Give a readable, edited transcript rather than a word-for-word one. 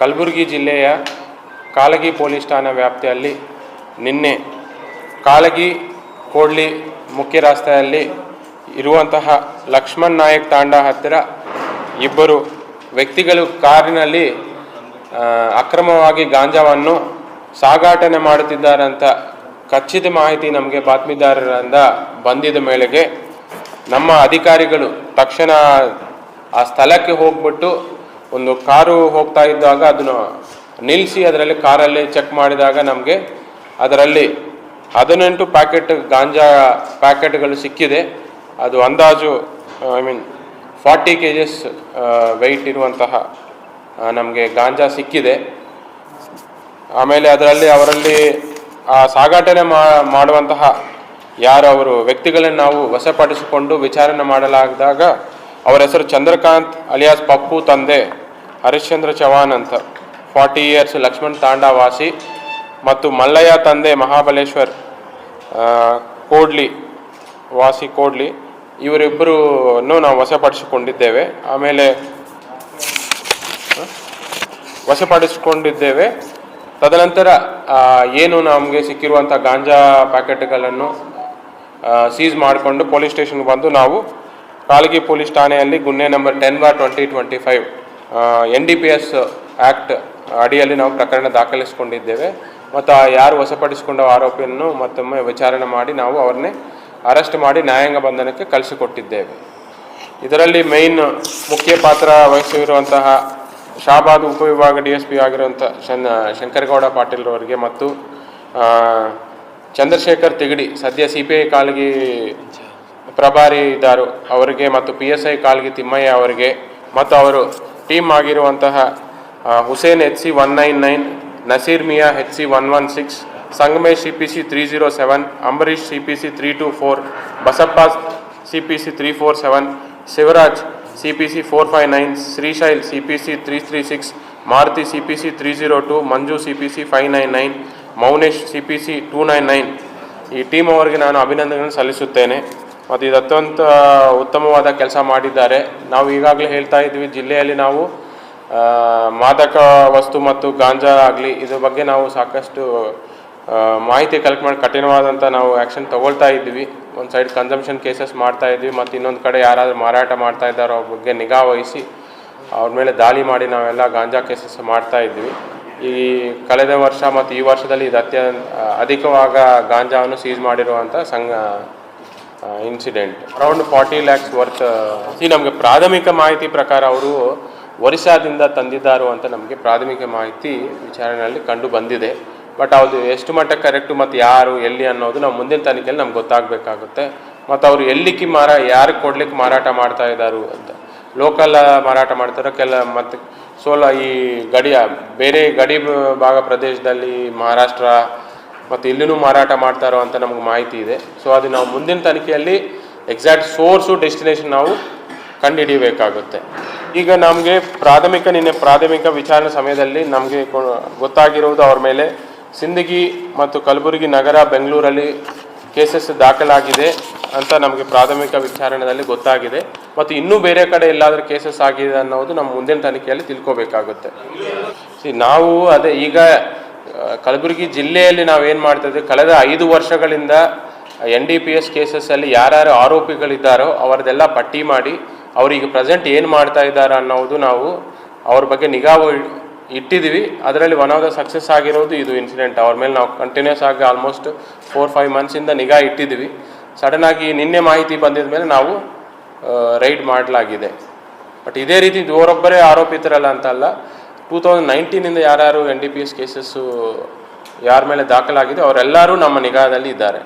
ಕಲಬುರಗಿ ಜಿಲ್ಲೆಯ ಕಾಳಗಿ ಪೊಲೀಸ್ ಠಾಣಾ ವ್ಯಾಪ್ತಿಯಲ್ಲಿ ನಿನ್ನೆ ಕಾಳಗಿ ಕೋಡ್ಲಿ ಮುಖ್ಯ ರಸ್ತೆಯಲ್ಲಿ ಇರುವಂತಹ ಲಕ್ಷ್ಮಣ್ ನಾಯಕ್ ತಾಂಡ ಹತ್ತಿರ ಇಬ್ಬರು ವ್ಯಕ್ತಿಗಳು ಕಾರಿನಲ್ಲಿ ಅಕ್ರಮವಾಗಿ ಗಾಂಜಾವನ್ನು ಸಾಗಾಟನೆ ಮಾಡುತ್ತಿದ್ದಾರೆ ಅಂತ ಖಚಿತ ಮಾಹಿತಿ ನಮಗೆ ಬಾತ್ಮೀದಾರರಿಂದ ಬಂದಿದ ಮೇಲೆಗೆ ನಮ್ಮ ಅಧಿಕಾರಿಗಳು ತಕ್ಷಣ ಆ ಸ್ಥಳಕ್ಕೆ ಹೋಗ್ಬಿಟ್ಟು ಒಂದು ಕಾರು ಹೋಗ್ತಾ ಇದ್ದಾಗ ಅದನ್ನು ನಿಲ್ಲಿಸಿ ಅದರಲ್ಲಿ ಕಾರಲ್ಲಿ ಚೆಕ್ ಮಾಡಿದಾಗ ನಮಗೆ ಅದರಲ್ಲಿ 18 ಪ್ಯಾಕೆಟ್ ಗಾಂಜಾ ಪ್ಯಾಕೆಟ್ಗಳು ಸಿಕ್ಕಿದೆ. ಅದು ಅಂದಾಜು 40 kgs ವೆಯ್ಟ್ ಇರುವಂತಹ ನಮಗೆ ಗಾಂಜಾ ಸಿಕ್ಕಿದೆ. ಆಮೇಲೆ ಅವರಲ್ಲಿ ಸಾಗಾಟನೆ ಮಾಡುವಂತಹ ಯಾರು ಅವರು ವ್ಯಕ್ತಿಗಳನ್ನು ನಾವು ವಶಪಡಿಸಿಕೊಂಡು ವಿಚಾರಣೆ ಮಾಡಲಾದಾಗ ಅವರ ಹೆಸರು ಚಂದ್ರಕಾಂತ್ ಅಲಿಯಾಸ್ ಪಪ್ಪು, ತಂದೆ ಹರಿಶ್ಚಂದ್ರ ಚವಾನ್ ಅಂತ 40 years, ಲಕ್ಷ್ಮಣ್ ತಾಂಡ ವಾಸಿ, ಮತ್ತು ಮಲ್ಲಯ್ಯ ತಂದೆ ಮಹಾಬಲೇಶ್ವರ್ ಕೋಡ್ಲಿ ವಾಸಿ ಕೋಡ್ಲಿ, ಇವರಿಬ್ಬರನ್ನು ನಾವು ವಶಪಡಿಸಿಕೊಂಡಿದ್ದೇವೆ. ತದನಂತರ ಏನು ನಮಗೆ ಸಿಕ್ಕಿರುವಂಥ ಗಾಂಜಾ ಪ್ಯಾಕೆಟ್ಗಳನ್ನು ಸೀಸ್ ಮಾಡಿಕೊಂಡು ಪೊಲೀಸ್ ಸ್ಟೇಷನ್ಗೆ ಬಂದು ನಾವು ಕಾಳಗಿ ಪೊಲೀಸ್ ಠಾಣೆಯಲ್ಲಿ ಗುನ್ನೆ ನಂಬರ್ 10/2025 NDPS ಆ್ಯಕ್ಟ್ ಅಡಿಯಲ್ಲಿ ನಾವು ಪ್ರಕರಣ ದಾಖಲಿಸಿಕೊಂಡಿದ್ದೇವೆ. ಮತ್ತು ಯಾರು ವಶಪಡಿಸಿಕೊಂಡ ಆರೋಪಿಯನ್ನು ಮತ್ತೊಮ್ಮೆ ವಿಚಾರಣೆ ಮಾಡಿ ನಾವು ಅವ್ರನ್ನೇ ಅರೆಸ್ಟ್ ಮಾಡಿ ನ್ಯಾಯಾಂಗ ಬಂಧನಕ್ಕೆ ಕಳಿಸಿಕೊಟ್ಟಿದ್ದೇವೆ. ಇದರಲ್ಲಿ ಮುಖ್ಯ ಪಾತ್ರ ವಹಿಸಿರುವಂತಹ ಶಾಬಾದ್ ಉಪವಿಭಾಗ DSP ಆಗಿರುವಂಥ ಶಂಕರಗೌಡ ಪಾಟೀಲ್ರವರಿಗೆ ಮತ್ತು ಚಂದ್ರಶೇಖರ್ ತಿಗಡಿ ಸದ್ಯ CPI ಕಾಳಗಿ ಪ್ರಭಾರಿ ಇದ್ದರು ಅವರಿಗೆ, ಮತ್ತು PSI ಕಾಳಗಿ ತಿಮ್ಮಯ್ಯ ಅವರಿಗೆ, ಮತ್ತು ಅವರು ಟೀಮ್ ಆಗಿರುವಂತಹ Hussain HC 199, Naseer Miya HC 116, Sangamesh CPC 307, Ambareesh CPC 324, Basappa CPC 347, Shivraj CPC 459, Shrishail CPC 336, Maruti CPC 302, ಮಂಜು CPC 599, ಮೌನೇಶ್ CPC 299. ಈ ಟೀಮ್ ಅವರಿಗೆ ನಾನು ಅಭಿನಂದನೆಗಳನ್ನು ಸಲ್ಲಿಸುತ್ತೇನೆ. ಮತ್ತು ಇದು ಅತ್ಯಂತ ಉತ್ತಮವಾದ ಕೆಲಸ ಮಾಡಿದ್ದಾರೆ. ನಾವು ಈಗಾಗಲೇ ಹೇಳ್ತಾ ಇದ್ವಿ, ಜಿಲ್ಲೆಯಲ್ಲಿ ನಾವು ಮಾದಕ ವಸ್ತು ಮತ್ತು ಗಾಂಜಾ ಆಗಲಿ ಇದ್ರ ಬಗ್ಗೆ ನಾವು ಸಾಕಷ್ಟು ಮಾಹಿತಿ ಕಲೆಕ್ಟ್ ಮಾಡಿ ಕಠಿಣವಾದಂಥ ನಾವು ಆ್ಯಕ್ಷನ್ ತೊಗೊಳ್ತಾ ಇದ್ವಿ. ಒಂದು ಸೈಡ್ ಕನ್ಸಂಪ್ಷನ್ ಕೇಸಸ್ ಮಾಡ್ತಾ ಇದ್ವಿ, ಮತ್ತು ಇನ್ನೊಂದು ಕಡೆ ಯಾರಾದರೂ ಮಾರಾಟ ಮಾಡ್ತಾ ಇದ್ದಾರೋ ಅವ್ರ ಬಗ್ಗೆ ನಿಗಾ ವಹಿಸಿ ಅವ್ರ ಮೇಲೆ ದಾಳಿ ಮಾಡಿ ನಾವೆಲ್ಲ ಗಾಂಜಾ ಕೇಸಸ್ ಮಾಡ್ತಾ ಇದ್ವಿ. ಈ ಕಳೆದ ವರ್ಷ ಮತ್ತು ಈ ವರ್ಷದಲ್ಲಿ ಇದು ಅಧಿಕವಾಗ ಗಾಂಜಾವನ್ನು ಸೀಸ್ ಮಾಡಿರುವಂಥ ಇನ್ಸಿಡೆಂಟ್ ಅರೌಂಡ್ 40 lakhs ವರ್ತ್. ನಮಗೆ ಪ್ರಾಥಮಿಕ ಮಾಹಿತಿ ಪ್ರಕಾರ ಅವರು ಒರಿಸ್ಸಾದಿಂದ ತಂದಿದ್ದಾರು ಅಂತ ನಮಗೆ ಪ್ರಾಥಮಿಕ ಮಾಹಿತಿ ವಿಚಾರಣೆಯಲ್ಲಿ ಕಂಡು ಬಂದಿದೆ. ಬಟ್ ಅದು ಎಷ್ಟು ಮಟ್ಟಕ್ಕೆ ಕರೆಕ್ಟು ಮತ್ತು ಯಾರು ಎಲ್ಲಿ ಅನ್ನೋದು ನಾವು ಮುಂದಿನ ತನಿಖೆಯಲ್ಲಿ ನಮ್ಗೆ ಗೊತ್ತಾಗಬೇಕಾಗುತ್ತೆ. ಮತ್ತು ಅವರು ಎಲ್ಲಿಕ್ಕೆ ಯಾರಿಗೆ ಕೊಡ್ಲಿಕ್ಕೆ ಮಾರಾಟ ಮಾಡ್ತಾ ಇದ್ದಾರು ಅಂತ, ಲೋಕಲ್ ಮಾರಾಟ ಮಾಡ್ತಾರೋ ಮತ್ತು ಈ ಬೇರೆ ಗಡಿ ಭಾಗ ಪ್ರದೇಶದಲ್ಲಿ ಮಹಾರಾಷ್ಟ್ರ ಮತ್ತು ಇಲ್ಲಿನೂ ಮಾರಾಟ ಮಾಡ್ತಾರೋ ಅಂತ ನಮ್ಗೆ ಮಾಹಿತಿ ಇದೆ. ಸೊ ಅದು ನಾವು ಮುಂದಿನ ತನಿಖೆಯಲ್ಲಿ ಎಕ್ಸಾಕ್ಟ್ ಸೋರ್ಸು ಡೆಸ್ಟಿನೇಷನ್ ನಾವು ಕಂಡುಹಿಡಿಯಬೇಕಾಗುತ್ತೆ. ಈಗ ನಮಗೆ ನಿನ್ನೆ ಪ್ರಾಥಮಿಕ ವಿಚಾರಣೆ ಸಮಯದಲ್ಲಿ ನಮಗೆ ಗೊತ್ತಾಗಿರುವುದು ಅವ್ರ ಮೇಲೆ ಸಿಂದಗಿ ಮತ್ತು ಕಲಬುರಗಿ ನಗರ, ಬೆಂಗಳೂರಲ್ಲಿ ಕೇಸಸ್ ದಾಖಲಾಗಿದೆ ಅಂತ ನಮಗೆ ಪ್ರಾಥಮಿಕ ವಿಚಾರಣೆಯಲ್ಲಿ ಗೊತ್ತಾಗಿದೆ. ಮತ್ತು ಇನ್ನೂ ಬೇರೆ ಕಡೆ ಎಲ್ಲಾದರೂ ಕೇಸಸ್ ಆಗಿದೆ ಅನ್ನೋದು ನಮ್ಮ ಮುಂದಿನ ತನಿಖೆಯಲ್ಲಿ ತಿಳ್ಕೋಬೇಕಾಗುತ್ತೆ. ನಾವು ಈಗ ಕಲಬುರಗಿ ಜಿಲ್ಲೆಯಲ್ಲಿ ನಾವೇನು ಮಾಡ್ತಾಯಿದ್ವಿ, ಕಳೆದ 5 ವರ್ಷಗಳಿಂದ NDPS ಕೇಸಸ್ಸಲ್ಲಿ ಯಾರ್ಯಾರು ಆರೋಪಿಗಳಿದ್ದಾರೋ ಅವರದೆಲ್ಲ ಪಟ್ಟಿ ಮಾಡಿ ಅವರಿಗೆ ಪ್ರೆಸೆಂಟ್ ಏನು ಮಾಡ್ತಾ ಇದ್ದಾರೆ ಅನ್ನೋದು ನಾವು ಅವ್ರ ಬಗ್ಗೆ ನಿಗಾ ಇಟ್ಟಿದ್ದೀವಿ. ಅದರಲ್ಲಿ ಒನ್ ಆಫ್ ದ ಸಕ್ಸಸ್ ಆಗಿರೋದು ಇದು ಇನ್ಸಿಡೆಂಟ್. ಅವ್ರ ಮೇಲೆ ನಾವು ಕಂಟಿನ್ಯೂಸ್ ಆಗಿ ಆಲ್ಮೋಸ್ಟ್ 4-5 monthsಯಿಂದ ನಿಗಾ ಇಟ್ಟಿದ್ದೀವಿ. ಸಡನ್ನಾಗಿ ನಿನ್ನೆ ಮಾಹಿತಿ ಬಂದಿದ ಮೇಲೆ ನಾವು ರೈಡ್ ಮಾಡಲಾಗಿದೆ. ಬಟ್ ಇದೇ ರೀತಿ ಇವರೊಬ್ಬರೇ ಆರೋಪಿತರಲ್ಲ ಅಂತಲ್ಲ, 2019ಇಂದ ಯಾರ್ಯಾರು NDPS ಕೇಸಸ್ಸು ಯಾರ ಮೇಲೆ ದಾಖಲಾಗಿದೆ ಅವರೆಲ್ಲರೂ ನಮ್ಮ ನಿಗಾದಲ್ಲಿ ಇದ್ದಾರೆ.